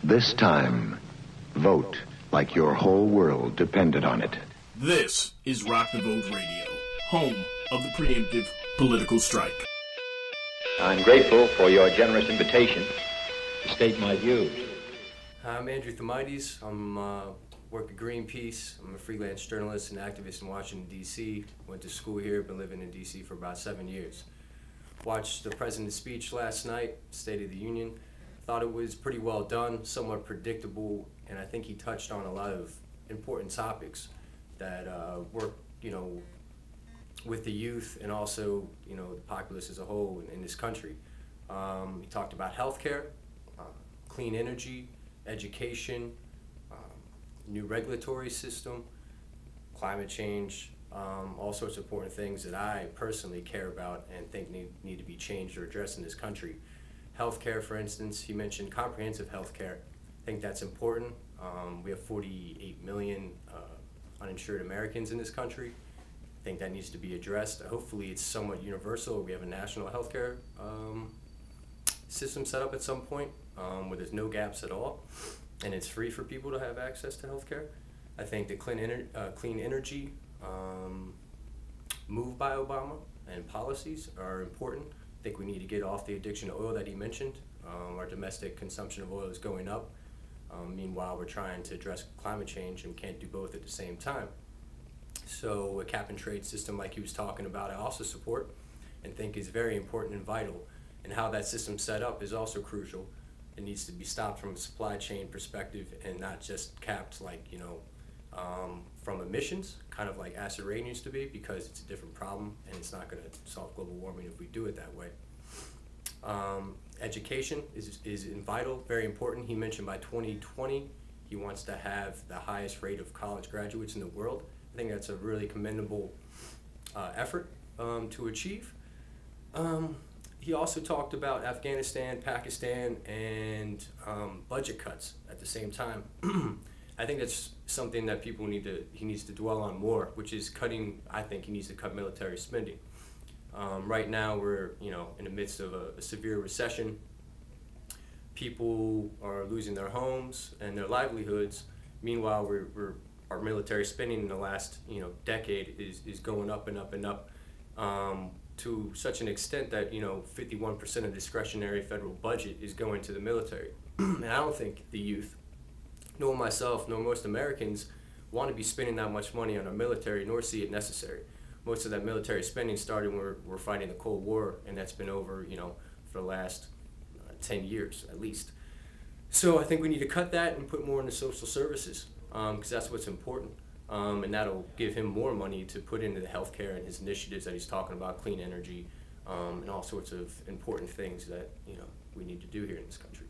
This time, vote like your whole world depended on it. This is Rock the Vote Radio, home of the preemptive political strike. I'm grateful for your generous invitation to state my views. I'm Andrew Thomaides. Work at Greenpeace. I'm a freelance journalist and activist in Washington, D.C. Went to school here, been living in D.C. for about 7 years. Watched the president's speech last night, State of the Union. Thought it was pretty well done, somewhat predictable, and I think he touched on a lot of important topics that work, with the youth and also, the populace as a whole in this country. He talked about healthcare, clean energy, education, new regulatory system, climate change, all sorts of important things that I personally care about and think need to be changed or addressed in this country. Healthcare, for instance, he mentioned comprehensive healthcare. I think that's important. We have 48 million uninsured Americans in this country. I think that needs to be addressed. Hopefully it's somewhat universal. We have a national healthcare system set up at some point where there's no gaps at all, and it's free for people to have access to healthcare. I think the clean energy move by Obama and policies are important. I think we need to get off the addiction to oil that he mentioned. Our domestic consumption of oil is going up. Meanwhile, we're trying to address climate change and can't do both at the same time. So a cap and trade system like he was talking about, I also support and think is very important and vital. And how that system's set up is also crucial. It needs to be stopped from a supply chain perspective and not just capped like, from emissions, kind of like acid rain used to be, because it's a different problem and it's not going to solve global warming if we do it that way. Education is vital, very important. He mentioned by 2020 he wants to have the highest rate of college graduates in the world. I think that's a really commendable effort to achieve. He also talked about Afghanistan, Pakistan, and budget cuts at the same time. I think that's something that he needs to dwell on more, which is I think he needs to cut military spending. Right now we're, in the midst of a severe recession. People are losing their homes and their livelihoods. Meanwhile, our military spending in the last, decade is going up and up and up, to such an extent that, 51% of discretionary federal budget is going to the military. And I don't think the youth, nor myself, nor most Americans, want to be spending that much money on our military, nor see it necessary. Most of that military spending started when we're fighting the Cold War, and that's been over, for the last 10 years at least. So I think we need to cut that and put more into social services, because that's what's important. And that'll give him more money to put into the healthcare and his initiatives that he's talking about, clean energy, and all sorts of important things that, we need to do here in this country.